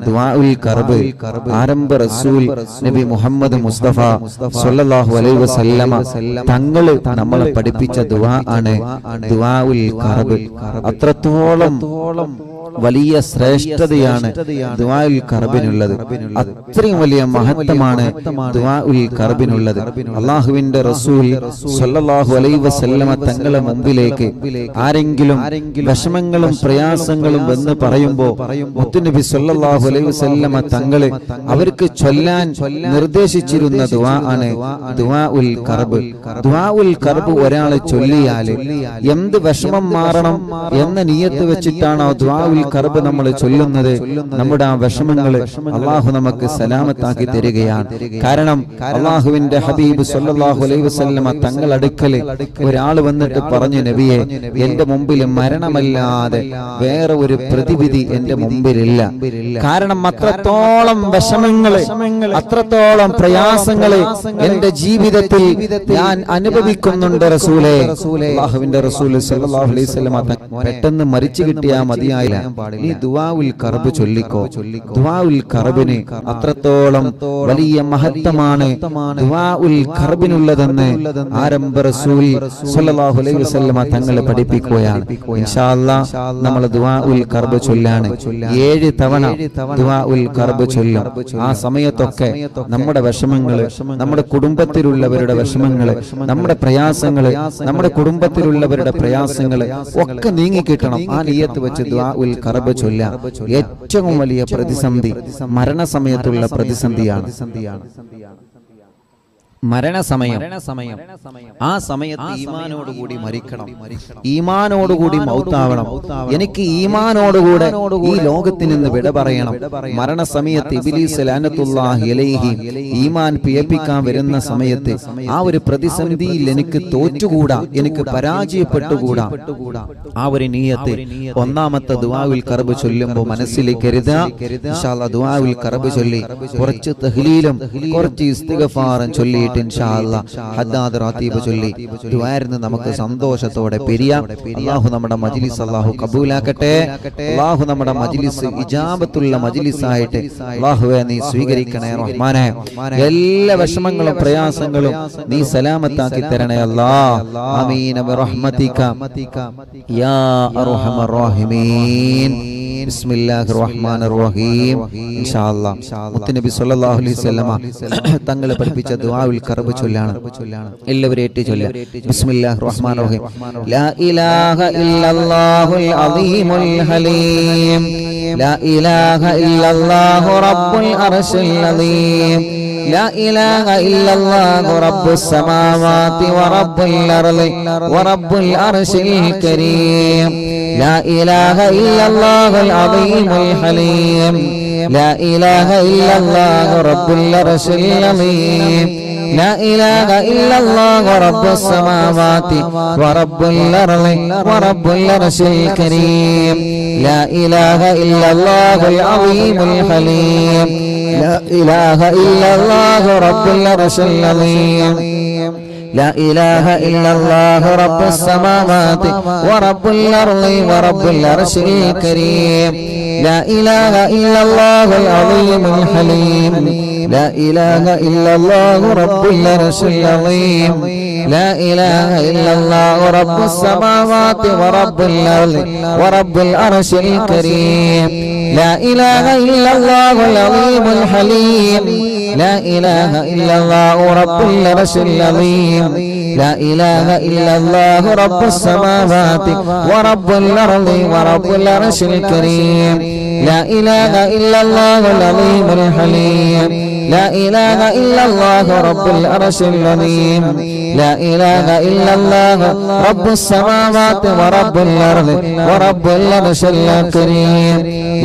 ദുആഉൽ കർബ് ആരംഭ റസൂൽ നബി മുഹമ്മദ് മുസ്തഫ സ്വല്ലല്ലാഹു അലൈഹി വസല്ലമ തങ്ങൾ നമ്മളെ പഠിപ്പിച്ച ദുആ ആണ് ദുആഉൽ കർബ്. അത്രത്തോളം വലിയ ശ്രേഷ്ഠതയാണ് ദുആഉൽ കർബിനുള്ളത്. അത്രയും വലിയ മഹത്വമാണ് ദുആഉൽ കർബിനുള്ളത്. അല്ലാഹുവിന്റെ റസൂൽ സ്വല്ലല്ലാഹു അലൈഹി വസല്ലമ തങ്ങളെ മുമ്പിലേക്ക് ആരെങ്കിലും വിഷമങ്ങളും പ്രയാസങ്ങളും വന്ന് പറയുമ്പോൾ മുത്തുനബി സ്വല്ലല്ലാഹു അലൈഹി വസല്ലമ തങ്ങളെ അവർക്ക് ചൊല്ലാൻ നിർദ്ദേശിച്ചിരുന്ന ദുആ ആണ് ദുആഉൽ കർബ്. ദുആഉൽ കർബ് ഒരാളെ ചൊല്ലിയാൽ എന്ത് വിഷമം മാറണം എന്ന നിയ്യത്ത് വെച്ചിട്ടാണ് ദുആഉൽ കർബ് നമ്മൾ ചൊല്ലുന്നത്. നമ്മുടെ ആ വിഷമങ്ങൾ അല്ലാഹു നമുക്ക് സലാമത്താക്കി തരികയാണ്. കാരണം അല്ലാഹുവിന്റെ ഹബീബ് സ്വല്ലല്ലാഹു അലൈഹി വസല്ലമ തങ്ങൾ അടുക്കൽ ഒരാൾ വന്നിട്ട് പറഞ്ഞു, നബിയെ, എന്റെ മുമ്പിൽ മരണമല്ലാതെ വേറെ ഒരു പ്രതിവിധി എന്റെ മുമ്പിലില്ല. കാരണം അത്രത്തോളം വിഷമങ്ങളെ അത്രത്തോളം പ്രയാസങ്ങളെ എന്റെ ജീവിതത്തിൽ ഞാൻ അനുഭവിക്കുന്നുണ്ട് റസൂലേ. അല്ലാഹുവിന്റെ റസൂൽ സ്വല്ലല്ലാഹു അലൈഹി വസല്ലമ പെട്ടെന്ന് മരിച്ചു കിട്ടിയാ മതിയായില്ല, നീ ദുആഉൽ കർബ് ചൊല്ലിക്കോ. ദുആഉൽ കർബിന് അത്രത്തോളം വലിയ മഹത്വമാണ് ദുആഉൽ കർബിനുള്ളതെന്ന് ആരംഭ റസൂൽ സ്വല്ലല്ലാഹു അലൈഹി വസല്ലമ തങ്ങളെ പഠിപ്പിക്കുകയാണ്. ഇൻഷാ അല്ലാഹ് നമ്മൾ ദുആഉൽ കർബ് ചൊല്ലാണ്. 7 തവണ ദുആഉൽ കർബ് ചൊല്ലും. ആ സമയത്തൊക്കെ നമ്മുടെ വിഷമങ്ങൾ, നമ്മുടെ കുടുംബത്തിലുള്ളവരുടെ വിഷമങ്ങൾ, നമ്മുടെ പ്രയാസങ്ങൾ, നമ്മുടെ കുടുംബത്തിലുള്ളവരുടെ പ്രയാസങ്ങൾ ഒക്കെ നീങ്ങിക്കിട്ടണം. ആ നിയ്യത്ത് വെച്ച് ദുആഉൽ കർബ് ചൊല്ലാം. ഏറ്റവും വലിയ പ്രതിസന്ധി മരണസമയത്തുള്ള പ്രതിസന്ധിയാണ്. മരണസമയം. ആ സമയത്ത് ഈമാനോടുകൂടി മരിക്കണം, ഈമാനോടുകൂടി മൗത്താവണം. എനിക്ക് ഈമാനോടുകൂടെ ഈ ലോകത്തിൽ നിന്ന് വിട പറയണം. മരണസമയത്ത് ഇബ്ലീസ് ലഅനത്തുല്ലാഹി അലൈഹി ഈമാൻ പിയപ്പിക്കാൻ വരുന്ന സമയത്ത് ആ ഒരു പ്രതിസന്ധിയിൽ എനിക്ക് തോറ്റുകൂടാ, എനിക്ക് പരാജയപ്പെട്ടുകൂടാ. ആ ഒരു നിയ്യത്ത് ഒന്നാമത്തെ ദുആഉൽ കർബ് ചൊല്ലുമ്പോൾ മനസ്സിൽ കരുതുക. ഇൻഷാ അല്ലാഹ് ദുആഉൽ കർബ് ചൊല്ലി കുറച്ച് തഹ്ലീലും കുറച്ച് ഇസ്തിഗ്ഫാറും ചൊല്ലി ഇൻഷാ അല്ലാഹ് ഹദ്ദാദ് റാത്തീബ് ചൊല്ലി ദുആഇന് നമുക്ക് സന്തോഷത്തോടെ പിരിയാം. അല്ലാഹു നമ്മുടെ മജ്ലിസ് അല്ലാഹു കബൂലാക്കട്ടെ. അല്ലാഹു നമ്മുടെ മജ്ലിസ് ഇജാബത്തുള്ള മജ്ലിസായിട്ട് അല്ലാഹുവേ നീ സ്വീകരിക്കണേ റഹ്മാനേ. എല്ലാ വിഷമങ്ങളും പ്രയാസങ്ങളും നീ സലാമത്താക്കി തരണേ അല്ലാഹ്. ആമീൻ ബിറഹ്മതിക യാ അർഹമർ റഹീമീൻ. ബിസ്മില്ലാഹിർ റഹ്മാനിർ റഹീം. ഇൻഷാ അല്ലാഹ് മുത്തുനബി സ്വല്ലല്ലാഹു അലൈഹി വസല്ലമ തങ്ങൾ പഠിപ്പിച്ച ദുആഉൽ കർബ് ചൊല്ലാണ്. എല്ലാവരും ഏറ്റ് ചൊല്ലുക. ബിസ്മില്ലാഹിർ റഹ്മാനിർ റഹീം. ലാ ഇലാഹ ഇല്ലല്ലാഹുൽ അദീമുൽ ഹലീം. ലാ ഇലാഹ ഇല്ലല്ലാഹു റബ്ബുൽ അർശിൽ അദീം. لا إله إلا الله رب السماوات ورب الأرض ورب العرش الكريم. لا إله إلا الله العظيم الحليم. لا إله إلا الله رب العرش العظيم. لا إله إلا الله رب السماوات ورب الأرض ورب العرش الكريم. لا إله إلا الله العظيم الحليم. لا إله إلا الله رب العرش العظيم. لا إله إلا الله رب السماوات ورب الأرض ورب العرش الكريم. لا إله إلا الله العظيم الحليم. لا إله إلا الله رب العرش العظيم. لا إله إلا الله رب السماوات ورب الأرض ورب العرش الكريم. لا إله إلا الله العظيم الحليم. لا إله إلا الله رب العرش العظيم. لا إله إلا الله رب السماوات ورب الأرض ورب العرش الكريم. لا إله إلا الله العظيم الحليم. لا إله إلا الله رب العرش العظيم. لا إله إلا الله رب السماوات ورب الأرض ورب العرش الكريم.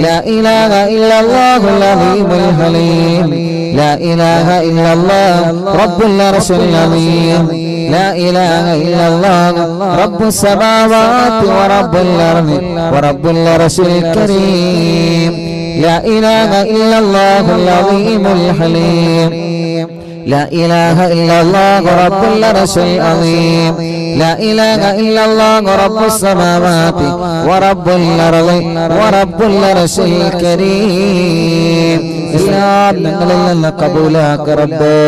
لا إله إلا الله العظيم الحليم. لا إله إلا الله رب العرش العظيم. لا إله إلا الله رب السماوات ورب الأرض ورب العرش الكريم. لا إله إلا الله العظيم الحليم. لا إله إلا الله رب العرش العظيم لا إله إلا الله رب السماوات ورب الأرض ورب العرش الكريم എല്ലാം ഞങ്ങളിൽ നിന്ന് കബൂലാക്ക റബ്ബേ.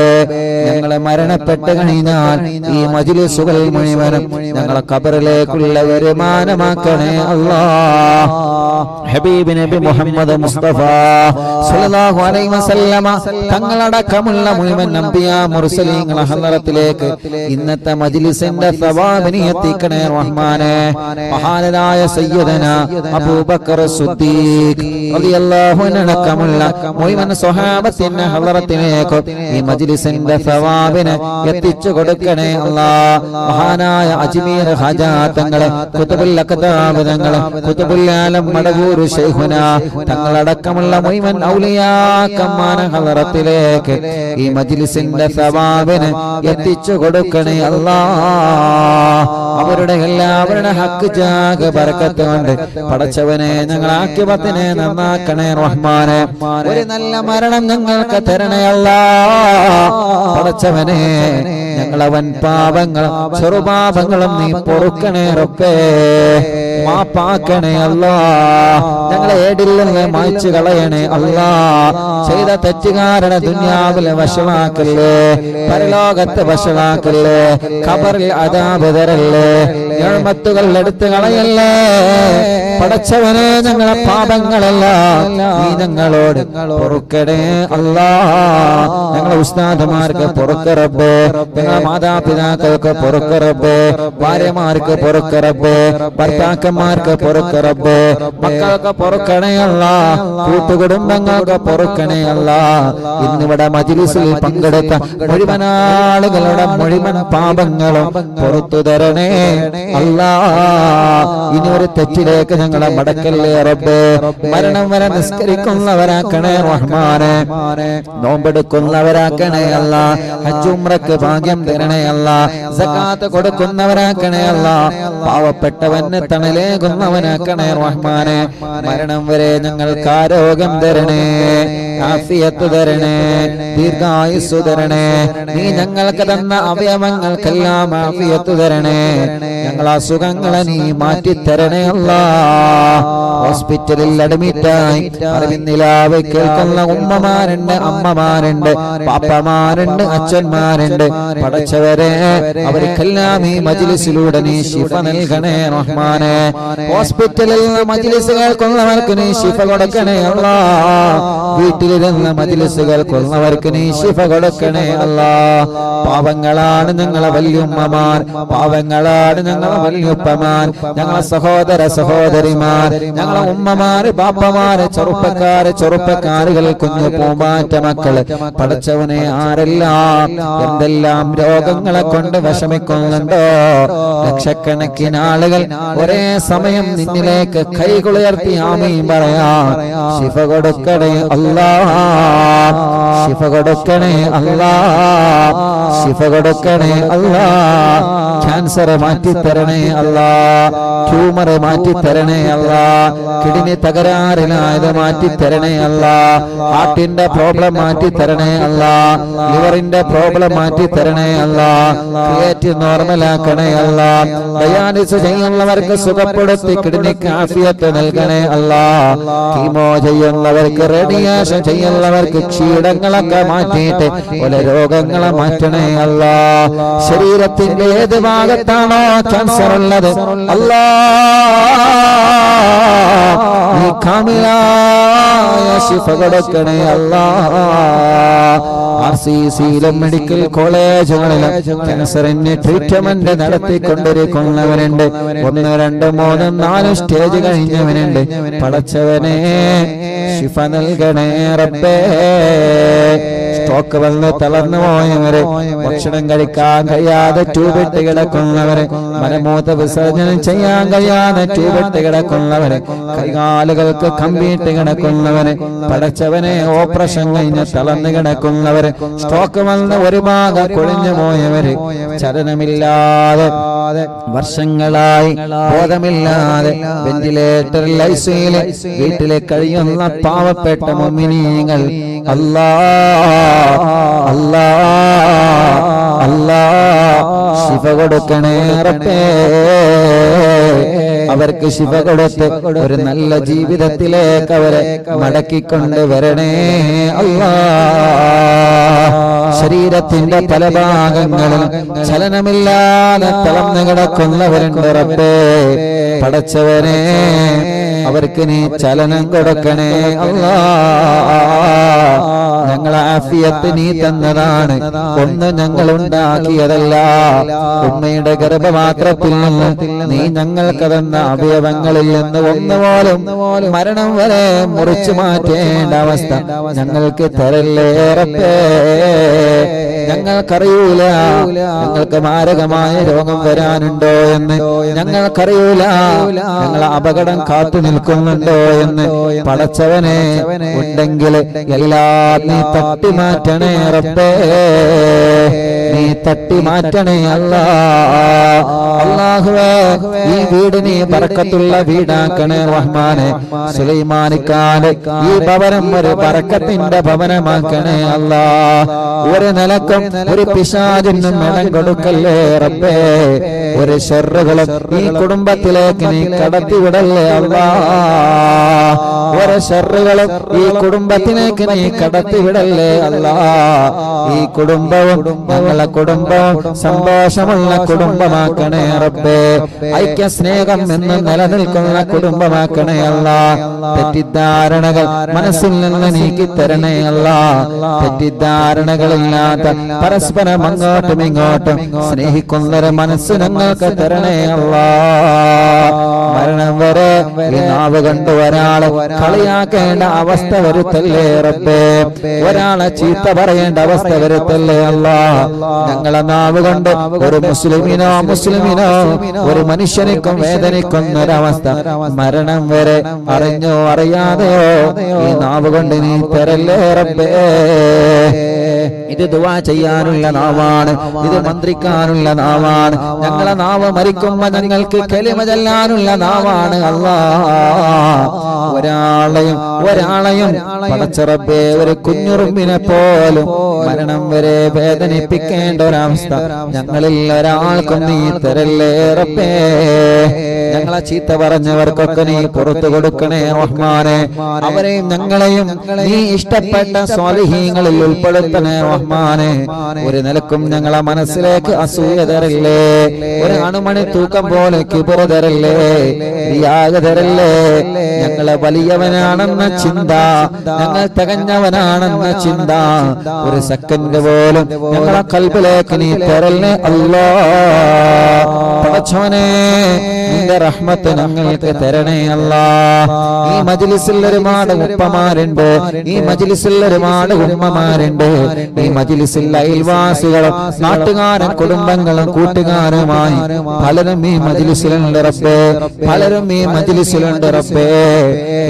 ഞങ്ങളെ മരണപ്പെട്ട് കഴിഞ്ഞാൽ ഈ മജ്ലിസുകൾ മുഴുവനും ഞങ്ങളെ ഖബറിലേക്കുള്ള വരുമാനമാക്കണേ അല്ലാഹ്. ഹബീബ് നബി മുഹമ്മദ് മുസ്തഫ സ്വല്ലല്ലാഹു അലൈഹി വസല്ലമ തങ്ങളടക്കമുള്ള മുഴുവൻ അംബിയാ മുർസലീങ്ങളെ ഹളറത്തിലേക്ക് ഇന്നത്തെ മജ്ലിസിന്റെ സവാബിനെ എത്തിക്കണേ റഹ്മാനേ. മഹാനായ സയ്യിദനാ അബൂബക്കർ സിദ്ദീഖ് റളിയല്ലാഹു അൻഹു അടക്കമുള്ള മുഴുവൻ സ്വഹാബത്തിന്റെ ഹളറത്തിലേക്ക് ഈ മജ്ലിസിന്റെ സവാബിനെ എത്തിച്ചു കൊടുക്കണേ അല്ലാഹ്. മഹാനായ അജ്മീർ ഖാജ തങ്ങളെ ഖുതുബുൽ അഖ്താബ് തങ്ങളെ ഖുതുബുൽ ആലം മടവൂർ ശൈഖുന തങ്ങളടക്കമുള്ള മുഴുവൻ ഔലിയാക്കന്മാരെ ഹളറത്തിലേക്ക് ഈ മജ്ലിസിന്റെ സവാബിനെ എത്തിച്ചു കൊടുക്കണേ അല്ലാഹ്. അവരുടെ എല്ലാവരുടെ ഹക്ക് ജാഗ ബറക്കത്ത് കൊണ്ട് പടച്ചവനെ ഞങ്ങളെ ആഖിറത്തിനെ നന്നാക്കണേ റഹ്മാനെ. ഒരു നല്ല മരണം ഞങ്ങൾക്ക് തരണേ അല്ലാഹ്. പടച്ചവനെ ഞങ്ങളെ വൻ പാപങ്ങളും ചെറുപാപങ്ങളും നീ പൊറുക്കണേ റബ്ബേ. മാപ്പാക്കണേ അല്ലാഹ്. ഞങ്ങളെ ഏടിൽ നിന്ന് മായ്ച്ചു കളയണേ അല്ലാഹ്. ചെയ്ത തെറ്റുകാരനെ ദുനിയാവിലെ വശമാക്കല്ലേ, പരലോകത്തെ വശമാക്കല്ലേ, ഖബറിൽ അദാബ് തരല്ലേ, നിഅമത്തുകൾ എടുത്തു കളയല്ലേ. പടച്ചവനെ ഞങ്ങളെ പാപങ്ങളെല്ലാം നീ ഞങ്ങളോട് പൊറുക്കണേ അല്ലാഹ്. ഞങ്ങളെ ഉസ്താദുമാർക്ക് പൊറുക്ക റബ്ബേ, ഞങ്ങളെ മാതാപിതാക്കൾക്ക് പൊറുക്ക റബ്ബേ, ഭാര്യമാർക്ക് പൊറുക്ക റബ്ബേ, ഭർത്താക്കന്മാർക്ക് പൊറുക്ക റബ്ബേ, മക്കൾക്ക് പൊറുക്കണേ അല്ലാഹ്, കൂട്ടുകുടുംബങ്ങൾക്ക് പൊറുക്കണേ അല്ലാഹ്. ഇന്നിവിടെ മജ്ലിസിൽ പങ്കെടുത്ത മുഴുവൻ ആളുകളുടെ മുഴുവൻ പാപങ്ങളും പൊറുത്തു തരണേ അല്ലാഹ്. ഇനി ഒരു തെറ്റിലേക്ക് ഞങ്ങളെ മടക്കല്ലേ റബ്ബേ. മരണം വരെ നിസ്കരിക്കുന്നവരാക്കണേ റഹ്മാനെ, നോമ്പെടുക്കുന്നവരാക്കണേ അല്ലാഹ്, ഹജ്ജ് ഉംറക്ക് ഭാഗ്യം തരണേ അല്ലാഹ്, സകാത്ത് കൊടുക്കുന്നവരാക്കണേ അല്ലാഹ്, പാവപ്പെട്ടവന് തണലേകുന്നവനാക്കണേ റഹ്മാനെ. മരണം വരെ ഞങ്ങൾക്ക് ആരോഗ്യം തരണേ, ആഫിയത്ത് തരണേ, ദീർഘായുസ്സു തരണേ. നീ ഞങ്ങൾക്ക് തന്ന അവയവങ്ങൾക്കെല്ലാം ആഫിയത്ത് തരണേ. ഞങ്ങളെ അസുഖങ്ങളെ നീ മാറ്റിത്തരണേ അല്ലാഹ്. ഹോസ്പിറ്റലിൽ അഡ്മിറ്റായി അറിവിന്നിലാവ് കേൾക്കുന്ന ഉമ്മമാരുണ്ട്, അമ്മമാരുണ്ട്, പാപ്പമാരുണ്ട്, അച്ഛന്മാരുണ്ട്. പടച്ചവരെ അവർക്കെല്ലാം ഈ മജ്ലിസിലൂടെ നീ ശിഫ നൽകണേ റഹ്മാനെ. ഹോസ്പിറ്റലിൽ മജ്ലിസ് കേൾക്കുന്നവർക്ക് നീ ശിഫ കൊടുക്കണേ അല്ലാഹ്. വീട്ടിലിരുന്ന മജ്ലിസ് കേൾക്കുന്നവർക്ക് നീ ശിഫ കൊടുക്കണേ അല്ലാഹ്. പാവങ്ങളാണ് ഞങ്ങളെ വല്യുമ്മമാർ, പാവങ്ങളാണ് ഞങ്ങളെ വല്യുപ്പമാർ, ഞങ്ങളെ സഹോദര സഹോദരിമാർ, ഞങ്ങളെ ഉമ്മമാര്, ബാപ്പമാര്, ചെറുപ്പക്കാരുകൾ, കുഞ്ഞു പൂമ്പാറ്റ മക്കള്. പടച്ചവനെ ആരെല്ലാം എന്തെല്ലാം രോഗങ്ങളെ കൊണ്ട് വിഷമിക്കുന്നുണ്ടോ, ലക്ഷക്കണക്കിന് ആളുകൾ ഒരേ സമയം നിന്നിലേക്ക് കൈകളുയർത്തി ആമീൻ പറയാം. ശിഫ കൊടുക്കണേ അല്ലാഹ്, ശിഫ കൊടുക്കണേ അല്ലാഹ്, ശിഫ കൊടുക്കണേ അല്ലാഹ്. ക്യാൻസർ മാറ്റിത്തരണേ അല്ലാഹ്, ട്യൂമർ മാറ്റിത്തരണേ അല്ലാഹ്, കിഡ്നി തകരാറിലായത് മാറ്റിത്തരണേ അല്ലാഹ്, ഹാർട്ടിന്റെ പ്രോബ്ലം മാറ്റിത്തരണേ അല്ലാഹ്, ലിവറിന്റെ പ്രോബ്ലം മാറ്റിത്തരണേ അല്ലാഹ്, ക്രിയേറ്റീവ് നോർമലാക്കണേ അല്ലാഹ്, ഡയാലിസിസ് ചെയ്യുന്നവർക്ക് സുഖപ്പെടുത്തി കിഡ്നിക്ക് ആഫിയത്ത് നൽകണേ അല്ലാഹ്, കീമോ ചെയ്യുന്നവർക്ക്, റേഡിയേഷൻ ചെയ്യുന്നവർക്ക് ക്ഷീണങ്ങളൊക്കെ മാറ്റിയിട്ട് പല രോഗങ്ങളെ മാറ്റണേ അല്ലാഹ്. ശരീരത്തിന്റെ ഏത് ഭാഗത്താണോ ക്യാൻസർ ഉള്ളത് അല്ലാഹ് നീ കാമിലായ ശിഫ കൊടുക്കണേ അല്ലാഹ്. RCCയിലും മെഡിക്കൽ കോളേജുകളിലും ക്യാൻസറിന് ട്രീറ്റ്മെന്റ് നടത്തിക്കൊണ്ടിരിക്കുന്നവരുണ്ട്. 1, 2, 3, 4 സ്റ്റേജ് കഴിഞ്ഞവനുണ്ട്. പടച്ചവനെ ശിഫ നൽകണേ റബ്ബേ. സ്റ്റോക്ക് വന്ന് തളർന്നു പോയവരെ, ഭക്ഷണം കഴിക്കാൻ കഴിയാതെ ട്യൂബിട്ട് കിടക്കുന്നവരെ, മലമൂത്ര വിസർജനം ചെയ്യാൻ കഴിയാതെ ട്യൂബിട്ട് കിടക്കുന്നവരെ, കൈകാലുകൾക്ക് കമ്പിയിട്ട് കിടക്കുന്നവരെ, പടച്ചവനെ ഓപ്പറേഷൻ കഴിഞ്ഞ് തളർന്നു കിടക്കുന്നവരെ, സ്റ്റോക്ക് വന്ന് ഒരു ഭാഗം കൊഴിഞ്ഞു പോയവര്, ചലനമില്ലാതെ വർഷങ്ങളായി ബോധമില്ലാതെ വെന്റിലേറ്ററിൽ ഐസിയുയിൽ വീട്ടിലെ കഴിയുന്ന പാവപ്പെട്ട മുഅ്മിനീങ്ങൾ ശിഫ കൊടുക്കണേ റബ്ബേ, അവർക്ക് ശിഫ കൊടുത്ത് ഒരു നല്ല ജീവിതത്തിലേക്ക് അവരെ മടക്കിക്കൊണ്ട് വരണേ അല്ലാഹ്. ശരീരത്തിന്റെ പല ഭാഗങ്ങളിൽ ചലനമില്ലാതെ തളർന്നു കിടക്കുന്നവരുണ്ട് റബ്ബേ, പടച്ചവനെ അവർക്ക് നീ ചലനം കൊടുക്കണേ അല്ലാഹ്. ഞങ്ങളെ ആഫിയത്ത് നീ തന്നതാണ്, ഒന്ന് ഞങ്ങൾ ഉണ്ടാക്കിയതല്ല. ഉമ്മയുടെ ഗർഭപാത്രത്തിൽ നിന്ന് നീ ഞങ്ങൾക്ക് തന്ന അവയവങ്ങളിൽ നിന്ന് ഒന്നുപോലും മരണം വരെ മുറിച്ചു മാറ്റേണ്ട അവസ്ഥ ഞങ്ങൾക്ക് തരല്ലേ റബ്ബേ. ഞങ്ങൾക്കറിയൂല ഞങ്ങൾക്ക് മാരകമായ രോഗം വരാനുണ്ടോ എന്ന്, ഞങ്ങൾക്കറിയൂല ഞങ്ങൾ അപകടം കാത്തു നിൽക്കുന്നുണ്ടോ എന്ന്. പടച്ചവനെ ഉണ്ടെങ്കിൽ എല്ലാം നീ തട്ടി മാറ്റണേ റബ്ബേ, നീ തട്ടി മാറ്റണേ അല്ലാഹുവേ. ഈ വീട് നീ ബർക്കത്തുള്ള വീടാക്കണേ റഹ്മാനെ. സുലൈമാനിക്കാട് ഈ ഭവനം ഒരു ബർക്കത്തിന്റെ ഭവനമാക്കണേ അല്ലാഹ്. ഒരു നിലക്കും ഒരു പിശാചിനും ഇടം കൊടുക്കല്ലേ റബ്ബേ. ഒരു ശർറുകളും ഈ കുടുംബത്തിലേക്ക് നീ കടത്തിവിടല്ലേ അല്ലാഹ്. ഒരു ശർറുകളും ഈ കുടുംബത്തിലേക്ക് നീ കടത്തിവിടല്ലേ അല്ലാഹ്. ഈ കുടുംബവും ഞങ്ങളെ കുടുംബവും സന്തോഷമുള്ള കുടുംബമാക്കണേ റബ്ബേ. ഐക്യ സ്നേഹം എന്ന് നിലനിൽക്കുന്ന കുടുംബമാക്കണേ അല്ലാഹ്. തെറ്റിദ്ധാരണകൾ മനസ്സിൽ നിന്ന് നീക്കി തരണേ അല്ലാഹ്. തെറ്റിദ്ധാരണകളില്ലാത്ത പരസ്പരം അങ്ങോട്ടും ഇങ്ങോട്ടും സ്നേഹിക്കുന്നൊരു മനസ്സ് ഞങ്ങൾക്ക് തരണേ അല്ലാഹ്. മരണം വരെ ഈ നാവ് കണ്ടു ഒരാളെ കളിയാക്കേണ്ട അവസ്ഥ വരുത്തല്ലേ റബ്ബേ. ഒരാളെ ചീത്ത പറയേണ്ട അവസ്ഥ വരുത്തല്ലേ അല്ലാഹ്. ഞങ്ങളെ നാവ് കൊണ്ട് ഒരു മുസ്ലിമിനോ ഒരു മനുഷ്യനിക്കും വേദനിക്കുന്ന ഒരവസ്ഥ മരണം വരെ അറിഞ്ഞോ അറിയാതെയോ ഈ നാവ് കൊണ്ട് നീ തരല്ലേ റബ്ബേ. ഇത് ദുആ ചെയ്യാനുള്ള നാവാണ്, ഇത് മന്ത്രിക്കാനുള്ള നാവാണ്. ഞങ്ങളെ നാവ് മരിക്കുമ്പോ ഞങ്ങൾക്ക് കലിമ ചൊല്ലാനുള്ള നാവാണ് അല്ലാഹ്. ഒരാളെയും പടച്ച റബ്ബേ ഒരു കുഞ്ഞുറുമ്പിനെ പോലും മരണം വരെ വേദനിപ്പിക്കേണ്ട ഒരവസ്ഥ ഞങ്ങളിൽ ഒരാൾക്കും നീ തരല്ലേ റബ്ബേ. ഞങ്ങളെ ചീത്ത പറഞ്ഞവർക്കൊക്കെ നീ പുറത്തു കൊടുക്കണേ റഹ്മാനെ. അവരെയും ഞങ്ങളെയും നീ ഇഷ്ടപ്പെട്ട സ്വാലിഹീങ്ങളിൽ ഉൾപ്പെടുത്തണേ റഹ്മാനെ. ഒരു നിലക്കും ഞങ്ങളെ മനസ്സിലേക്ക് അസൂയ തരല്ലേ, ഒരു അണുമണി തൂക്കം പോലെ കിബറ തരല്ലേ, റിയാഗ് തരല്ലേ. ഞങ്ങളെ വലിയവനാണെന്ന ചിന്ത, ഞങ്ങൾ തികഞ്ഞവനാണെന്ന ചിന്ത ഒരു സെക്കൻഡ് പോലും ഞങ്ങളെ കൽബിലേക്ക് നീ തരല്ലേ അല്ലാഹ്. പടച്ചോനെ നിന്റെ റഹ്മത്ത് ഞങ്ങൾക്ക് തരണേ അല്ലാഹ്. ഈ മജ്ലിസിൽ ഒരുപാട് ഉപ്പമാരുണ്ട്, ഈ മജ്ലിസിൽ ഒരുപാട് ഉമ്മമാരുണ്ട്, ഈ മജ്ലിസിൽ അയൽവാസികളും നാട്ടുകാരും കുടുംബങ്ങളും കൂട്ടുകാരുമായി പലരും ഈ മജ്ലിസിലുണ്ട് റബ്ബേ, പലരും ഈ മജ്ലിസിലുണ്ട് റബ്ബേ.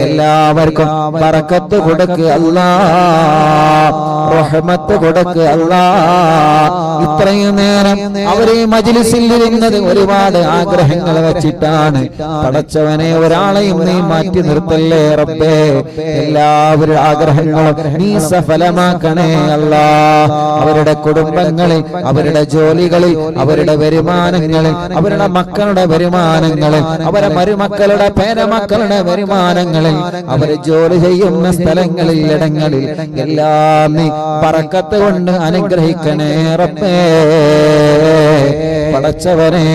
എല്ലാവർക്കും ബറക്കത്ത് കൊടുക്ക് അല്ലാഹ്, റഹ്മത്ത് കൊടുക്ക് അല്ലാഹ്. ഇത്രയും നേരം അവർ ഈ മജ്ലിസിൽ ഇരുന്നത് ഒരുപാട് ആഗ്രഹങ്ങൾ വെച്ചിട്ടാണ്. പടച്ചവനെ ഒരാളെയും നീ മാറ്റി നിർത്തല്ലേ റബ്ബേ. എല്ലാവരുടെ ആഗ്രഹങ്ങളും നീ സഫലമാക്കണേ അല്ലാഹ്. അവരുടെ കുടുംബങ്ങളിൽ, അവരുടെ ജോലികളിൽ, അവരുടെ വരുമാനങ്ങളിൽ, അവരുടെ മക്കളുടെ വരുമാനങ്ങളിൽ, അവരുടെ മരുമക്കളുടെ പേരമക്കളുടെ വരുമാനങ്ങളിൽ, അവർ ജോലി ചെയ്യുന്ന സ്ഥലങ്ങളിൽ, ഇടങ്ങളിൽ എല്ലാം നീ ബറക്കത്ത് കൊണ്ട് അനുഗ്രഹിക്കണേ റബ്ബേ. പടച്ചവനെ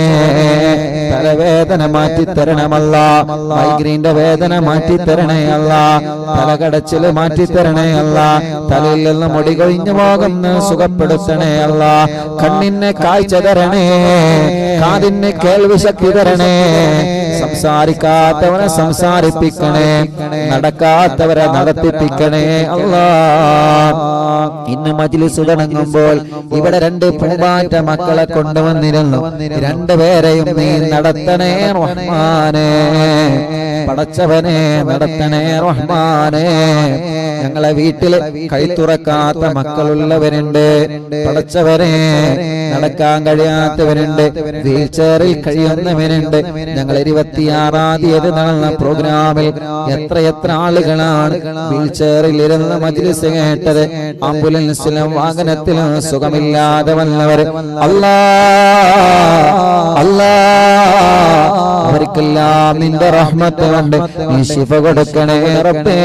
തലവേദന മാറ്റി തരണമല്ലാഹ്, മൈഗ്രീന്റെ വേദന മാറ്റി തരണേ അല്ലാഹ്, തലകടച്ചില് മാറ്റി തരണേ അല്ലാഹ്, തലയിൽ നിന്ന് മുടി കൊഴിഞ്ഞു പോകുന്ന സുഖപ്പെടുത്തണേ അല്ലാഹ്, കണ്ണിന് കാഴ്ച തരണേ, കാതിന് കേൾവി ശക്തി തരണേ, സംസാരിക്കാത്തവരെ സംസാരിപ്പിക്കണേ, നടക്കാത്തവരെ നടത്തിപ്പിക്കണേ അല്ലാഹ്. ഇന്ന് മജ്ലിസ് തുടങ്ങുമ്പോൾ ഇവിടെ 2 പൂമ്പാറ്റ മക്കളെ കൊണ്ടുവന്നിരുന്നു. 2 പേരെയും നീ നടത്തണേ റഹ്മാനേ. പടച്ചവനെ നടത്തണേ റഹ്മാനേ. ഞങ്ങളെ വീട്ടില് കൈ തുറക്കാത്ത മക്കളുള്ളവരുണ്ട്. പടച്ചവനെ നടക്കാൻ കഴിയാത്തവരുണ്ട്, വീൽ ചെയറിൽ കഴിയുന്നവരുണ്ട്. ഞങ്ങൾ 26-ാം തീയതി നടന്ന പ്രോഗ്രാമിൽ എത്ര ആളുകളാണ് വീൽ ചെയറിൽ ഇരുന്ന് മജ്‌ലിസ് കേട്ടത്. ആംബുലൻസിലും വാഹനത്തിലും സുഖമില്ലാതെ വന്നവർ, അവർക്കെല്ലാം നിന്റെ റഹ്മത്ത് കൊണ്ട് നീ ശിഫ കൊടുക്കണേ റബ്ബേ.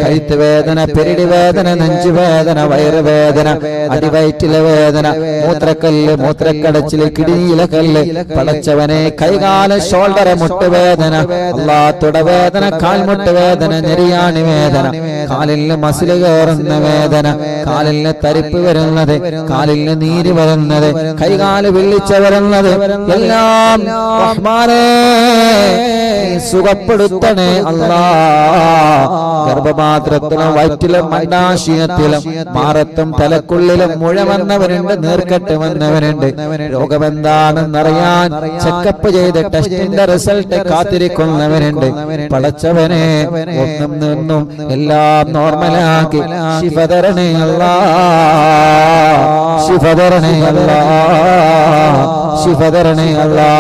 കഴുത്ത് വേദന, പെരടി വേദന, നെഞ്ചുവേദന, വയറുവേദന, അടിവയറ്റിലെ വേദന, മൂത്രക്കല്ല്, മൂത്രക്കടച്ചില്, കിടിയിലെ കല്ല്, പടച്ചവനെ കൈകാല ഷോൾഡർ മുട്ടുവേദന, തുടവേദന, കാൽമുട്ട് വേദന, നെരിയാണി വേദന, കാലിന് മസിൽ കയറുന്ന വേദന, കാലിന് തരിപ്പ് വരുന്നത്, കാലിന് നീര് വരുന്നത്, കൈകാല് വിളിച്ച വരുന്നത്, എല്ലാം റഹ്മാനേ സുഖപ്പെടുത്തണേ അല്ലാ. ഗർഭപാത്രത്തിലും വയറ്റിലും മണ്ടാശയത്തിലും മാറത്തും തലക്കുള്ളിലും മുഴ വന്നവരുണ്ട്, നീർക്കെട്ട് വന്നവരുണ്ട്. രോഗമെന്താണെന്നറിയാൻ ചെക്കപ്പ് ചെയ്ത് ടെസ്റ്റിന്റെ റിസൾട്ട് കാത്തിരിക്കുന്നവരുണ്ട്. പടച്ചവനെ ഒന്നും നിന്നും എല്ലാം നോർമലാക്കി ശിഫ തരണേ അല്ലാ, ശിഫ തരണേ അല്ലാ, ശിഫ തരണേ അല്ലാ.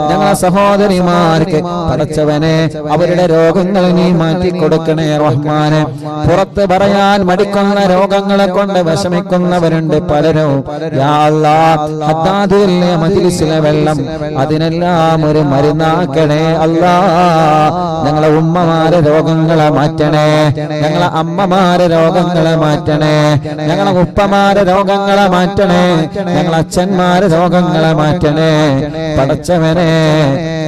ഞങ്ങളെ സഹോദരിമാർക്ക് പടച്ചവനെ അവരുടെ രോഗങ്ങൾ നീ മാറ്റി കൊടുക്കണേ റഹ്മാനെ. പുറത്ത് പറയാൻ മടിക്കുന്ന രോഗങ്ങളെ കൊണ്ട് വിഷമിക്കുന്നവരുണ്ട് പലരും. യാ അല്ലാഹ്, ഹദ്ദാദിലെ മജ്‌ലിസിലെ വെള്ളം അതിനെല്ലാം ഒരു മരുന്നാക്കണേ അല്ലാഹ്. ഞങ്ങളെ ഉമ്മമാരെ രോഗങ്ങളെ മാറ്റണേ, ഞങ്ങളെ അമ്മമാരെ രോഗങ്ങളെ മാറ്റണേ, ഞങ്ങളെ ഉപ്പമാരെ രോഗങ്ങളെ മാറ്റണേ, ഞങ്ങളെ അച്ഛന്മാരെ രോഗങ്ങളെ മാറ്റണേ. പടച്ചവനെ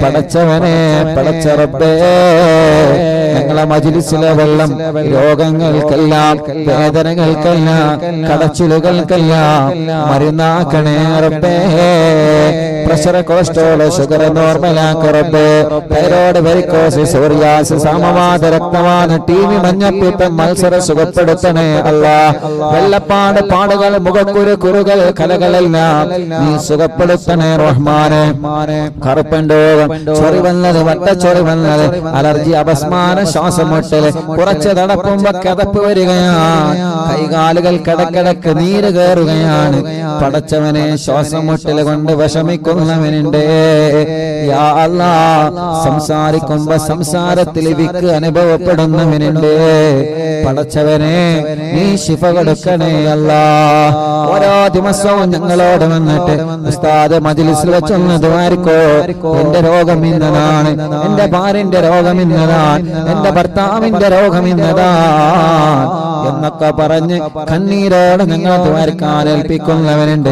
പടച്ചവനെ പടച്ച റബ്ബേ, ഞങ്ങളെ മജ്‌ലിസിലെ വെള്ളം രോഗങ്ങൾക്കെല്ലാം, വേദനകൾക്കെല്ലാം, കടച്ചിലുകൾക്കെല്ലാം മരുന്നാക്കണേ റബ്ബേ. പ്രഷർ, കൊളസ്ട്രോൾ, ഷുഗർ നോർമലാക്ക റബ്ബേ. തൈറോയ്ഡ്, വെരിക്കോസ്, സോറിയാസ്, സാമവാത, രക്തവാത, ടിബി, മഞ്ഞപ്പിത്തം, മത്സര സുഖപ്പെടുത്തണേ അല്ലാ. വെള്ളപ്പാട്, പാടുകൾ, മുഖക്കുരു, കുറുകൾ, കലകളെല്ലാം നീ സുഖപ്പെടുത്തണേ റഹ്മാനെ. കറുപ്പൻ രോഗം, ചൊറി വന്നത്, വട്ടച്ചൊറി വന്നത്, അലർജി, അപസ്മാര, ശ്വാസം മുട്ടല്, കുറച്ച് തടപ്പുമ്പോ കിതപ്പ് വരികയാണ്, കൈകാലുകൾ കിടക്കിടക്ക് നീര് കയറുകയാണ്. പടച്ചവനെ ശ്വാസം മുട്ടല് കൊണ്ട് വിഷമിക്കുന്നവനുണ്ട്. യാ അല്ലാഹ്, സംസാരിക്കുമ്പോ സംസാരത്തിൽ വിക്ക് അനുഭവപ്പെടുന്നവനുണ്ട്. പടച്ചവനെ നീ ശിഫ കൊടുക്കണേ അല്ലാഹ്. ഓരോ ദിവസവും ഞങ്ങളോട് വന്നിട്ട് ഉസ്താദ് മജ്‌ലിസിൽ വെച്ചൊന്ന് ദുആരിക്കോ, എന്റെ രോഗം ഇന്നതാണ്, എന്റെ ഭാര്യന്റെ രോഗം ഇന്നതാണ്, എന്റെ ഭർത്താവിന്റെ രോഗം ഇന്നതാണ് എന്നൊക്കെ പറഞ്ഞ് കണ്ണീരോടെ ഞങ്ങൾ ദുആരിക്കാൻ ഏൽപ്പിക്കുന്നവനുണ്ട്.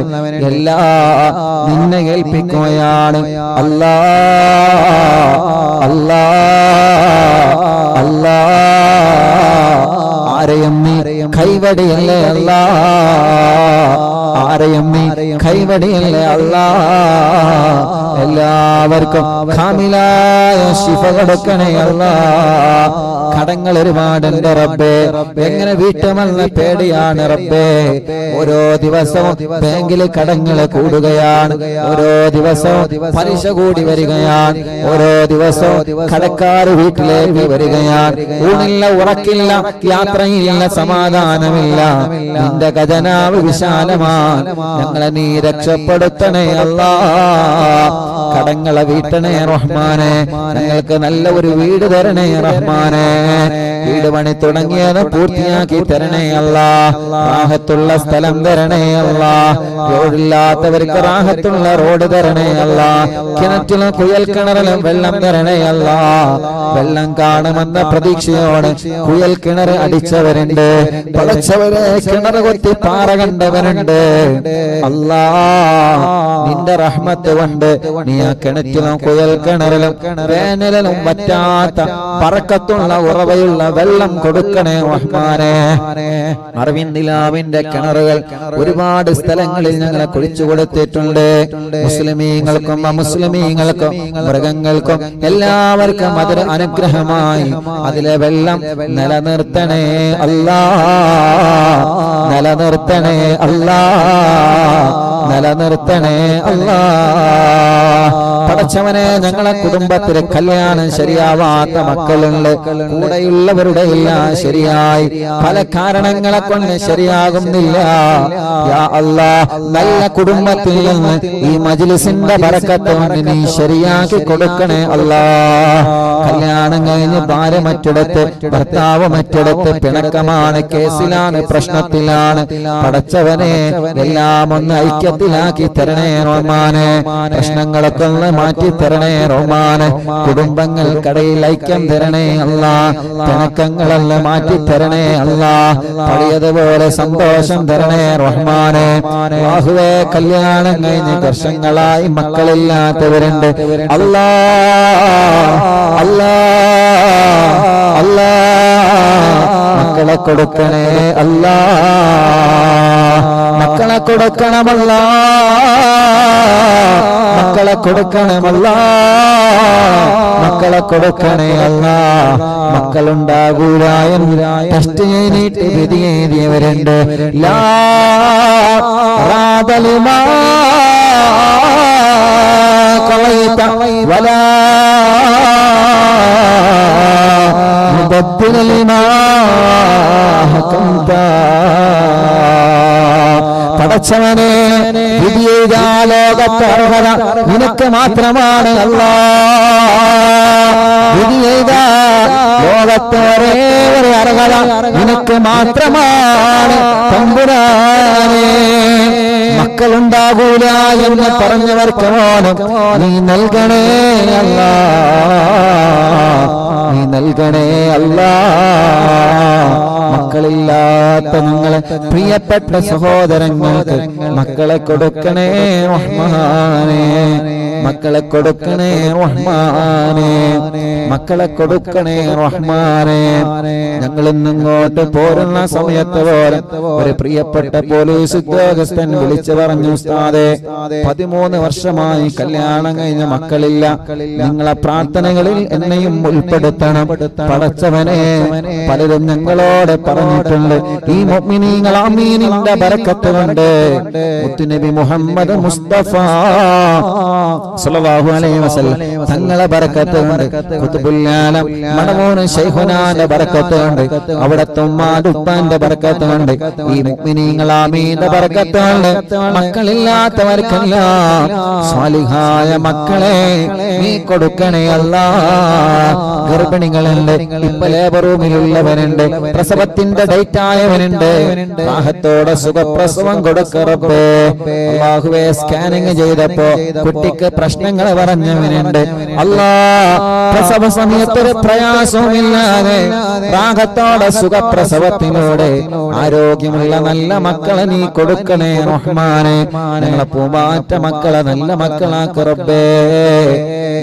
എല്ലാം നിന്നെ ഏൽപ്പിക്കുകയാണ് അല്ലാ, അല്ലാ, അല്ലാ. ആരെയും നീ കൈവടിയല്ലേ അല്ലാ, ആരെയും നീ കൈവടിയല്ലേ അല്ലാ. എല്ലാവർക്കും കാമിലായ ശിഫ കൊടുക്കണേ അല്ലാ. കടങ്ങൾ ഒരുപാടുണ്ട് റബ്ബേ, എങ്ങനെ വീട്ടുമെന്ന പേടിയാണ് റബ്ബേ. ഓരോ ദിവസവും ബാങ്കിൽ കടങ്ങൾ കൂടുകയാണ്, ഓരോ ദിവസവും പലിശ കൂടി വരികയാണ്, ഓരോ ദിവസവും കടക്കാർ വീട്ടിലേക്ക് വരികയാണ്. ഊണില്ല, ഉറക്കില്ല, യാത്രയില്ല, സമാധാനമില്ല. നിന്റെ ഖജനാവ് വിശാലമാണ്, ഞങ്ങളെ നീ രക്ഷപ്പെടുത്തണേ അല്ലാ. കടങ്ങളെ വീട്ടണേ റഹ്മാനെ, ഞങ്ങൾക്ക് നല്ല ഒരു വീട് തരണേ റഹ്മാനെ. വീട് പണി തുടങ്ങിയത് പൂർത്തിയാക്കി തരണേ അല്ലാ. റാഹത്തുള്ള സ്ഥലം തരണേ അല്ലാ. റോഡില്ലാത്തവർക്ക് റാഹത്തുള്ള റോഡ് തരണേ അല്ലാ. കിണറ്റിലും കുയൽ കിണറിലും വെള്ളം തരണേ അല്ലാ. വെള്ളം കാണുമെന്ന പ്രതീക്ഷയോടെ കുയൽ കിണർ അടിച്ചവരുണ്ട്, പടച്ചവരെ കിണർ കൊത്തി പാറ കണ്ടവരുണ്ട്. അല്ലാ, നിന്റെ റഹ്മത്ത് കൊണ്ട് നീ ആ കിണറ്റിലും കുയൽ കിണറിലും വേനലിലും പറ്റാത്ത പറക്കത്തുള്ള ഉറവയുള്ള വെള്ളം കൊടുക്കണേ റഹ്മാനെ. അറിവിന്ദിലാവിന്റെ കിണറുകൾ ഒരുപാട് സ്ഥലങ്ങളിൽ ഞങ്ങളെ കുഴിച്ചു കൊടുത്തിട്ടുണ്ട്. മുസ്ലിമീങ്ങൾക്കും അമുസ്ലിമീങ്ങൾക്കും മൃഗങ്ങൾക്കും എല്ലാവർക്കും അതൊരു അനുഗ്രഹമായി അതിലെ വെള്ളം നിലനിർത്തണേ അല്ലാ, നിലനിർത്തണേ അല്ലാ. നിലനിർത്തണേ അല്ലാ. പടച്ചവനെ, ഞങ്ങളെ കുടുംബത്തിലെ കല്യാണം ശരിയാവാത്ത മക്കളുണ്ട്, കൂടെയുള്ളവരുടെ എല്ലാം ശരിയായി പല കാരണങ്ങളെ കൊണ്ട് ശരിയാകുന്നില്ല. യാ അല്ലാഹ്, നല്ല കുടുംബത്തിൽ നിന്ന് ഈ മജ്ലിസിന്റെ ബറക്കത്ത് കൊണ്ട് നീ ശരിയാക്കി കൊടുക്കണേ അല്ലാഹ്. കല്യാണം കഴിഞ്ഞ് ഭാര്യ മറ്റെടുത്ത്, ഭർത്താവ് മറ്റെടുത്ത് പിണക്കമാണ്, കേസിലാണ്, പ്രശ്നത്തിലാണ്. പടച്ചവനെ, എല്ലാം ഒന്ന് ഐക്യത്തിലാക്കി തരണേ റഹ്മാനെ. പ്രശ്നങ്ങളൊക്കെ ഒന്ന് മാറ്റി തരണേ റഹ്മാനെ. കുടുംബങ്ങൾക്കിടയിൽ ഐക്യം തരണേ അല്ലാഹ്. പിണക്കങ്ങളെല്ലാം മാറ്റി തരണേ അല്ലാഹ്. പഴയതുപോലെ സന്തോഷം തരണേ റഹ്മാനെ. അല്ലാഹുവേ, കല്യാണം കഴിഞ്ഞ് വർഷങ്ങളായി മക്കളില്ലാത്തവരുണ്ട്. അല്ലാഹ് അല്ലാഹ് അല്ലാഹ്, മക്കളെ കൊടുക്കണേ അല്ലാഹ്. മക്കളെ കൊടുക്കണമല്ലാ, മക്കളെ കൊടുക്കണമല്ലാ, മക്കളെ കൊടുക്കണേ അല്ലാ. മക്കളുണ്ടാകൂല എന്ന് ടെസ്റ്റ് ചെയ്തിട്ട് വിധി എഴുതിയവരുണ്ട്. ലാ റാദലിമാ കളൈത വലാ മുബദ്ദിലിമാ ഹകംത. പടച്ചവനെ, വിധിയെഴുത ലോകത്തെ അർഹത നിനക്ക് മാത്രമാണ് അല്ലാഹ്. വിധിയെഴുത ലോകത്തെ ഒരേ ഒരു അർഹത നിനക്ക് മാത്രമാണ് തമ്പുരാനെ. മക്കളുണ്ടാകൂല എന്ന് പറഞ്ഞവർക്ക് പോലും നീ നൽകണേ അല്ലാഹ്, നീ നൽകണേ അല്ലാഹ്. മക്കളില്ലാത്ത ഞങ്ങളെ പ്രിയപ്പെട്ട സഹോദരങ്ങൾക്ക് മക്കളെ കൊടുക്കണേ റഹ്മാനേ. മക്കളെ കൊടുക്കണേ റഹ്മാനേ. മക്കളെ കൊടുക്കണേ റഹ്മാനേ. ഞങ്ങൾ ഇന്നിങ്ങോട്ട് പോരുന്ന സമയത്ത് പോലെ ഒരു പ്രിയപ്പെട്ട പോലീസ് ഉദ്യോഗസ്ഥൻ വിളിച്ചു പറഞ്ഞു, ഉസ്താദേ, 13 വർഷമായി കല്യാണം കഴിഞ്ഞ മക്കളില്ല. നിങ്ങളെ പ്രാർത്ഥനകളിൽ എന്നെയും ഉൾപ്പെടുത്തണം. പടച്ചവനെ, പലരും ഞങ്ങളോട് പറഞ്ഞിട്ടുണ്ട്. ഈ മുഅ്മിനീങ്ങൾ ആമീനിന്റെ ബറക്കത്ത് കൊണ്ട് മുത്തുനബി മുഹമ്മദ് മുസ്തഫ സല്ലല്ലാഹു അലൈഹി വസല്ലം തങ്ങളെ ബറക്കത്ത് കൊണ്ട്, ഖുതുബുൽ ആലം മടവൂർ ശൈഖുനാന്റെ ബറക്കത്ത് കൊണ്ട്, അവിടുത്തെ ഉമ്മാന്റെ ബറക്കത്ത് കൊണ്ട്, ഈ മുഅ്മിനീങ്ങൾ ആമീന്റെ ബറക്കത്ത് കൊണ്ട് മക്കളില്ലാത്തവർക്കെല്ലാം സ്വാലിഹായ മക്കളെ നീ കൊടുക്കണേ അല്ലാഹ്. ഗർഭിണികളുണ്ട്, ഇപ്പൊ ലേബർ റൂമിലുള്ളവരുണ്ട്, പ്രസവത്തിന്റെ ഡേറ്റ് ആയവനുണ്ട്. റാഹത്തോടെ സുഖപ്രസവം കൊടുക്ക റബ്ബേ. അല്ലാഹുവേ, സ്കാനിങ് ചെയ്തപ്പോ കുട്ടിക്ക് പ്രശ്നങ്ങൾ പറഞ്ഞവനുണ്ട്. അല്ലാഹ്, പ്രസവ സമയത്തൊരു പ്രയാസവുമില്ലാതെ റാഹത്തോടെ സുഖപ്രസവത്തിലൂടെ ആരോഗ്യമുള്ള നല്ല മക്കളെ നീ കൊടുക്കണേ റഹ്മാനെ. ഞങ്ങളെ പൂമാറ്റ മക്കളെ നല്ല മക്കളാക്ക റബ്ബേ.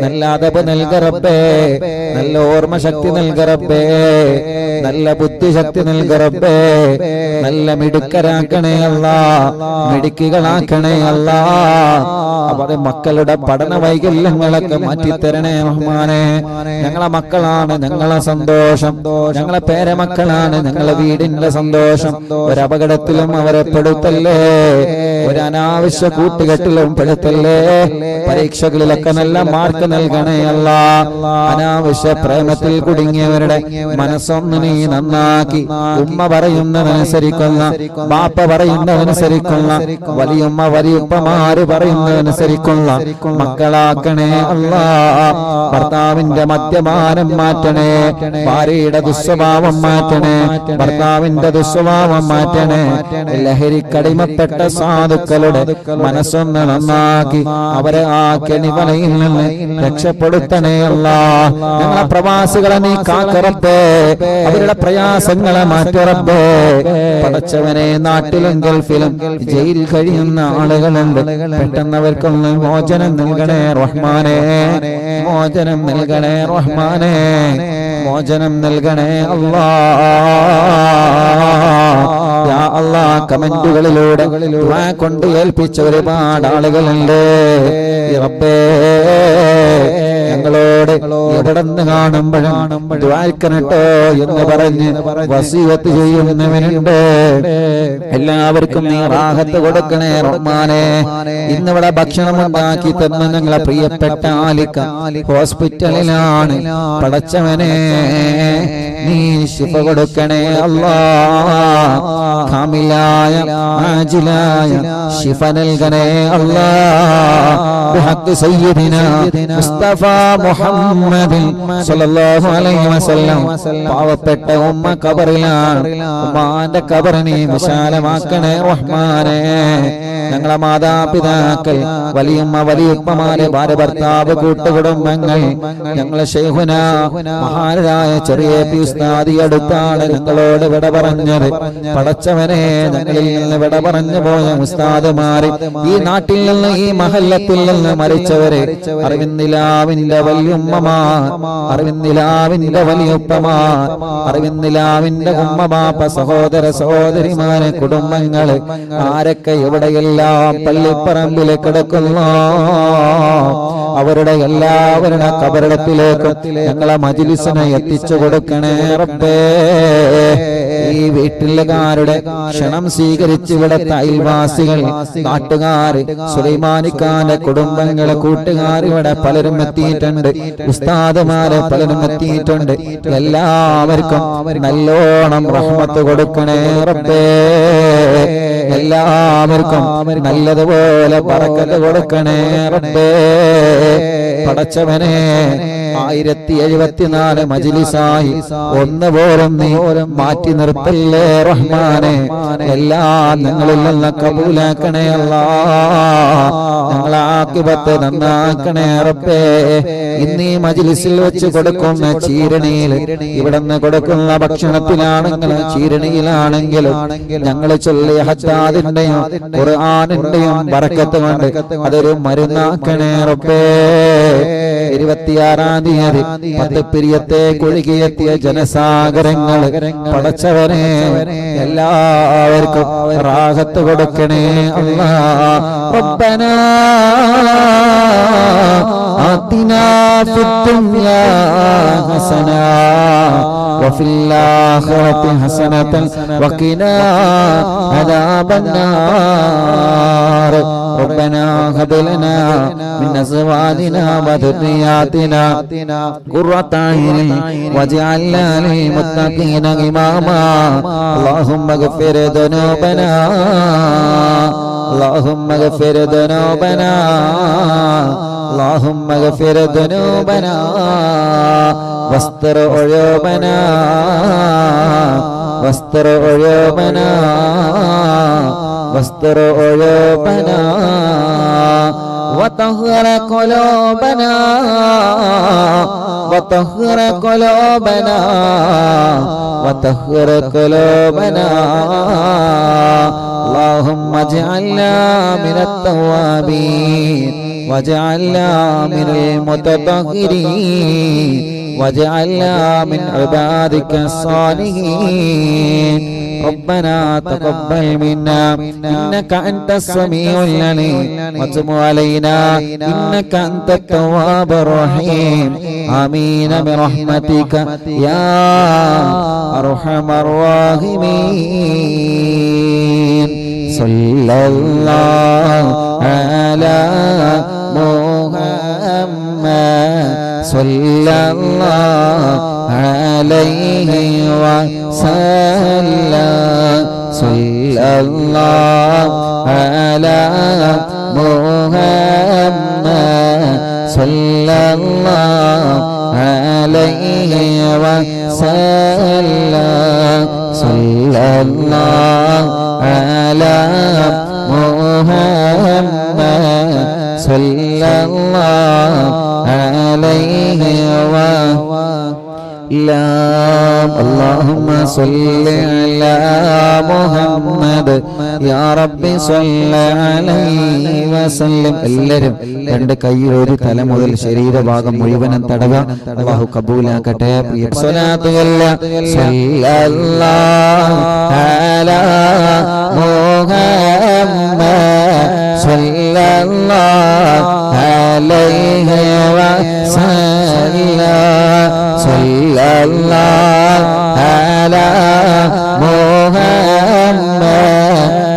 നല്ല അതബ് നൽക റബ്ബേ. നല്ല ഓർമ്മ ശക്തി നൽക റബ്ബേ. നല്ല ബുദ്ധിശക്തി നൽക റബ്ബേ. നല്ല മിടുക്കരാക്കണേ അല്ലാഹ്, മിടുക്കികളാക്കണേ അല്ലാഹ്. അവരുടെ മക്കളുടെ പഠന വൈകല്യങ്ങളൊക്കെ മാറ്റിത്തരണേ റഹ്മാനെ. ഞങ്ങളെ മക്കളാണ് ഞങ്ങളെ സന്തോഷം, ഞങ്ങളെ പേരമക്കളാണ് ഞങ്ങളെ വീടിന്റെ സന്തോഷം. ഒരപകടത്തിലും അവരെ പെടുത്തല്ലേ, ഒരു അനാവശ്യ കൂട്ടുകെട്ടിലും പെടുത്തല്ലേ. പരീക്ഷകളിലൊക്കെ നല്ല മാർക്ക് നൽകണേ അല്ലാഹ്. അനാവശ്യ പ്രേമത്തിൽ കുടുങ്ങിയവരുടെ മനസ്സൊന്ന് നീ നന്നാക്കി, ഉമ്മ പറയുന്നതനുസരിക്കുന്ന, ബാപ്പ പറയുന്നതനുസരിക്കുന്ന, വലിയുമ്മ വലിയുപ്പമാര് പറയുന്നതനുസരിക്കുന്ന മക്കളാക്കണേ അല്ലാഹ്. ഭർത്താവിന്റെ മദ്യപാനം മാറ്റണേ, ഭാര്യയുടെ ദുസ്വഭാവം മാറ്റണേ, ഭർത്താവിന്റെ ദുസ്വഭാവം മാറ്റണേ. ലഹരിക്കടിമപ്പെട്ട സാധുക്കളുടെ മനസ്സൊന്ന് നന്നാക്കി അവരെ ആ കെണിവലയിൽ നിന്ന് രക്ഷപ്പെടുത്തണേ അല്ലാഹ്. ഞങ്ങളെ പ്രവാസികളെ നീ കാക്കറപ്പേ, അവരുടെ പ്രയാസങ്ങളെ മാറ്ററപ്പേ. പടച്ചവനെ, നാട്ടിലും ഗൾഫിലും ജയിലിൽ കഴിയുന്ന ആളുകളുണ്ട്, പെട്ടെന്നവർക്കൊന്ന് മോചനം നൽകണേ റഹ്മാനെ. മോചനം നൽകണേ റഹ്മാനെ. മോചനം നൽകണേ അല്ലാഹ്. യാ അല്ലാഹ്, കമന്റുകളിലൂടെ ദുആ കൊണ്ട് ഏൽപ്പിച്ച ഒരുപാട് ആളുകളുണ്ട്. റബ്ബേ, ഞങ്ങളോട് എവിടെ നിന്ന് കാണുമ്പോഴും ദ്വാരക്കണട്ടോ എന്ന് പറഞ്ഞ് വസിയത്ത് ചെയ്യുന്നവനുണ്ട്. എല്ലാവർക്കും നീ റാഹത്ത് കൊടുക്കണേ റഹ്മാനെ. ഇന്നിവിടെ ഭക്ഷണം ഉണ്ടാക്കി തന്ന ഞങ്ങളെ പ്രിയപ്പെട്ട ആലിക്ക ഹോസ്പിറ്റലിലാണ്. പടച്ചവനെ നീ ശിഫ കൊടുക്കണേ അല്ലാഹ്. കാമിലായ ആജിലായ ശിഫ നൽകണേ അല്ലാഹ്. ബിഹഖ് സയ്യിദിനാ മുസ്തഫ മുഹമ്മദ് സ്വല്ലല്ലാഹു അലൈഹി വസല്ലം. പാവപ്പെട്ട ഉമ്മ ഖബറിലാണ്. ഉമ്മാന്റെ ഖബറിനെ വിശാലമാക്കണേ റഹ്മാനെ. ഞങ്ങളെ മാതാപിതാക്കൾ, വലിയമ്മ വലിയുപ്പമാരെ, ഭാര്യ ഭർത്താവ്, കൂട്ടുകുടുംബങ്ങൾ, ഞങ്ങളെ ശൈഖുന മഹാനായ ചെറിയ ഉസ്താദി അടുത്താണ് ഞങ്ങളോട് വിട പറഞ്ഞത്. പടച്ചവനെ ഞങ്ങളിൽ നിന്ന് വിട പറഞ്ഞു പോയ ഉസ്താദുമാരെ, ഈ നാട്ടിൽ നിന്ന് ഈ മഹല്ലത്തിൽ നിന്ന് മരിച്ചവരെ, അറിവിന്ദിലാവിന്റെ വലിയുമ്മമാർ, അറിവിന്ദിലാവിന്റെ വലിയുപ്പമാർ, അറിവിന്ദിലാവിന്റെ ഉമ്മ ബാപ്പ, സഹോദര സഹോദരിമാരെ, കുടുംബങ്ങള് ആരൊക്കെ എവിടെയെല്ലാം പള്ളിപ്പറമ്പിൽ കിടക്കുന്നു അവരുടെ എല്ലാവരുടെ കബറിടത്തിലേക്കും ഞങ്ങളെ മജ്‌ലിസിനെ എത്തിച്ചു കൊടുക്കണേ റബ്ബേ. ഈ വീട്ടിലുകാരുടെ ക്ഷണം സ്വീകരിച്ച് ഇവിടുത്തെ അയൽവാസികൾ, നാട്ടുകാര്, സുലൈമാനിക്കാന്റെ കുടുംബങ്ങളെ, കൂട്ടുകാർ ഇവിടെ പലരും എത്തിയിട്ടുണ്ട്. ഉസ്താദുമാരെ പലരും എത്തിയിട്ടുണ്ട്. എല്ലാവർക്കും നല്ലോണം റഹ്മത്ത് കൊടുക്കണേ റബ്ബേ. എല്ലാവർക്കും നല്ലതുപോലെ ബറക്കത്ത് കൊടുക്കണേ റബ്ബേ. പടച്ചവനെ 1074 മജ്‌ലിസായി ഒന്ന് പോലും നീ മാറ്റി നിർത്തല്ലേ റഹ്മാനെ. എല്ലാം ഞങ്ങളിൽ നിന്ന് കബൂലാക്കണേ അല്ലാഹ്. ഞങ്ങളെ ആഖിബത്ത് നന്നാക്കണേ റബ്ബേ. ഇന്ന് ഈ മജ്‌ലിസിൽ വെച്ച് കൊടുക്കുന്ന ചീരണിയിൽ, ഇവിടുന്ന് കൊടുക്കുന്ന ഭക്ഷണത്തിലാണെങ്കിലും ചീരണിയിലാണെങ്കിലും ഞങ്ങൾ ചൊല്ലിയ ഹദ്ദാദിന്റെയും ഖുർആനിന്റെയും ബറക്കത്ത് കൊണ്ട് അതൊരു മരുന്നാക്കണേ റബ്ബേ. 26-ാം തീയതി 10 പിരിയത്തെ കൊഴുകിയെത്തിയ ജനസാഗരങ്ങൾ പടച്ചവനെ എല്ലാവർക്കും റാഹത്ത് കൊടുക്കണേ അല്ലാഹ്. റബ്ബനാ ആതിനാ ഫിദ്ദുനിയാ ഹസനാ വഫിൽ ആഖിറതി ഹസനതൻ വഖിനാ അദാബന്നാർ. ربنا هب لنا من أزواجنا وذرياتنا قرة أعين واجعلنا للمتقين إماما. اللهم اغفر ذنوبنا، اللهم اغفر ذنوبنا، اللهم اغفر ذنوبنا واستر عيوبنا، واستر عيوبنا، واستر عيوبنا وطهر قلوبنا، وطهر قلوبنا، وطهر قلوبنا. اللهم اجعلنا من التوابين واجعلنا من المتطهرين واجعلنا من عبادك الصالحين. ربنا تقبل منا إنك أنت السميع العليم وتب علينا إنك أنت التواب الرحيم. آمين برحمتك يا أرحم الراحمين. صلى الله على محمد صلى الله عليه وسلم. صلى الله على محمد صلى الله عليه وسلم. صلى الله على محمد صلى الله عليه وسلم. اللهم صل على محمد يا ربي صل عليه وسلم. എല്ലാവരും രണ്ട് കൈയിലൊരു തല മുതൽ ശരീരഭാഗം മുഴുവനും തടവ. അല്ലാഹു കബൂലാക്കട്ടെ. സ്വലാത്തു സല്ലല്ലാഹു അലാ മുഹമ്മദ് സല്ലല്ലാഹു അലൈഹി വസല്ലം. മുഹമ്മദ്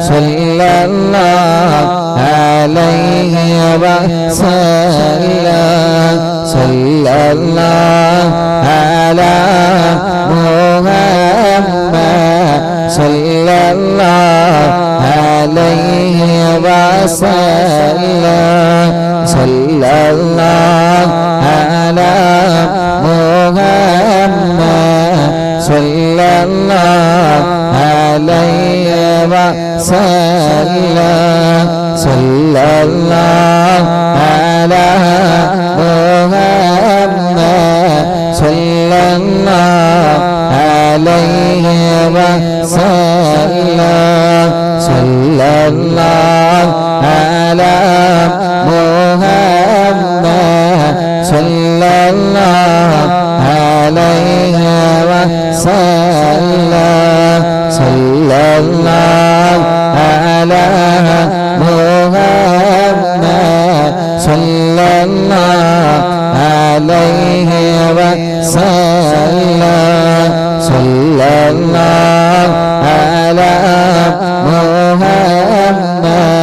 സല്ലല്ലാഹു അലൈഹി വസല്ലം സല്ലല്ലാഹു അലാ മുഹമ്മദ് സല്ലല്ലാഹു അലൈഹി വസല്ലം സല്ലല്ലാഹു അലാ മുഹമ്മദ് സല്ലല്ലാഹു അലൈഹി വസല്ലം സല്ലല്ലാഹു അലാ മുഹമ്മദ് സല്ലല്ലാഹു അലൈഹി വസല്ലം സല്ലല്ലാഹു അലാ മുഹമ്മദ് സല്ലല്ലാഹു അലൈഹി വസല്ലം സല്ലല്ലാഹു അലാ മുഹമ്മദ് സല്ലല്ലാഹു അലൈഹി വസല്ലം സല്ലല്ലാഹു അലാ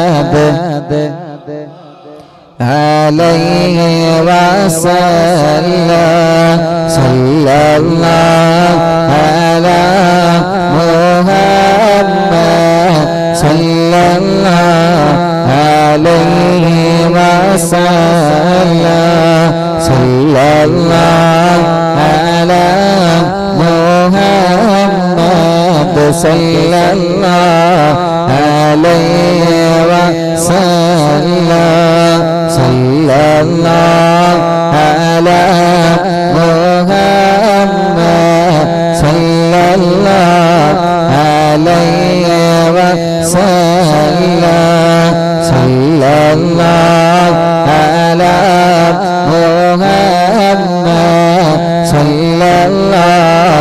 മുഹമ്മദ് അലൈഹി വസല്ലം സല്ലല്ലാഹു അലാ മുഹമ്മദ് സല്ലല്ലാഹു അലൈഹി വസല്ലം സല്ലല്ലാഹു അലാ മുഹമ്മദ് സല്ലല്ലാഹു അലൈഹി വസല്ലം സല്ലല്ലാഹു അലാ മുഹമ്മദ് സല്ലല്ലാഹു അലൈഹി വസല്ലം സല്ലല്ലാഹു അലാ മുഹമ്മദ് സല്ലല്ലാഹു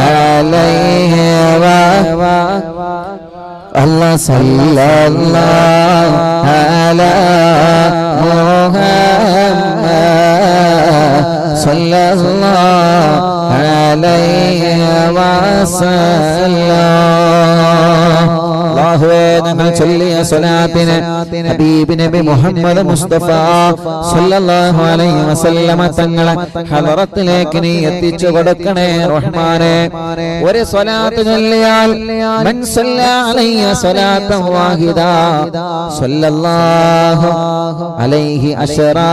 അലൈഹി അല്ലാ സല്ലല്ലാഹു അലാ മുഹമ്മദ് സല്ലല്ലാഹു അലൈഹി വസല്ലം. അല്ലാഹുവേ, ഞങ്ങൾ ചൊല്ലിയ സ്വലാത്തിന് ഹബീബ് നബി മുഹമ്മദ് മുസ്തഫ സല്ലല്ലാഹു അലൈഹി വസല്ലമ തങ്ങളെ ഹളറത്തിലേക്ക് നീ എത്തിച്ചു കൊടുക്കണേ റഹ്മാനേ. ഒരു സ്വലാത്ത് ചൊല്ലിയാൽ മൻ സല്ലല്ലാ അലൈഹി സ്വലാത്തൻ വാഹിദ സല്ലല്ലാഹു അലൈഹി അശറാ.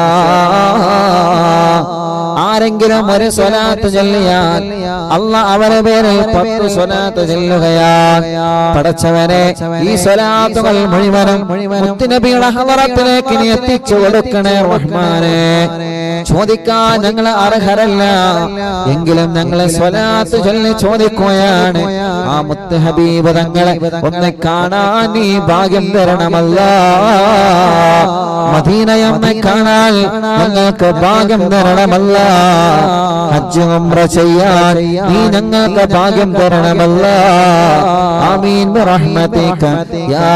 ആരെങ്കിലും ഒരു സ്വലാത്ത് ചൊല്ലിയാൽ അല്ലാഹ് അവരുടെ പേരിൽ 10 സ്വലാത്ത് ചൊല്ലുകയാണ്. പടച്ചവനെ, ഈ സ്വലാത്തുകൾ മുഴുവനും മുത്തുനബിയുടെ ഹളറത്തിലേക്ക് നീ എത്തിച്ചു കൊടുക്കണേ റഹ്മാനേ. ചോദിക്കാൻ ഞങ്ങൾ അർഹരല്ല, എങ്കിലും ഞങ്ങളെ സ്വലാത്ത് ചൊല്ലി ചോദിക്കുകയാണ്. ആ മുത്ത് ഹബീബ് തങ്ങളെ ഒന്ന് കാണാൻ നീ ഭാഗ്യം തരണമല്ലാ. മദീനയൊന്ന് കാണാൻ ഞങ്ങൾക്ക് ഭാഗ്യം തരണമല്ലാ. ഹജ്ജ് ഉംറ ചെയ്യാൻ നീ ഞങ്ങൾക്ക് ഭാഗ്യം തരണമല്ലാ. ആമീൻ ബിറഹ്മതിക യാ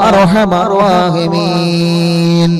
അർഹമർ റഹീമീൻ.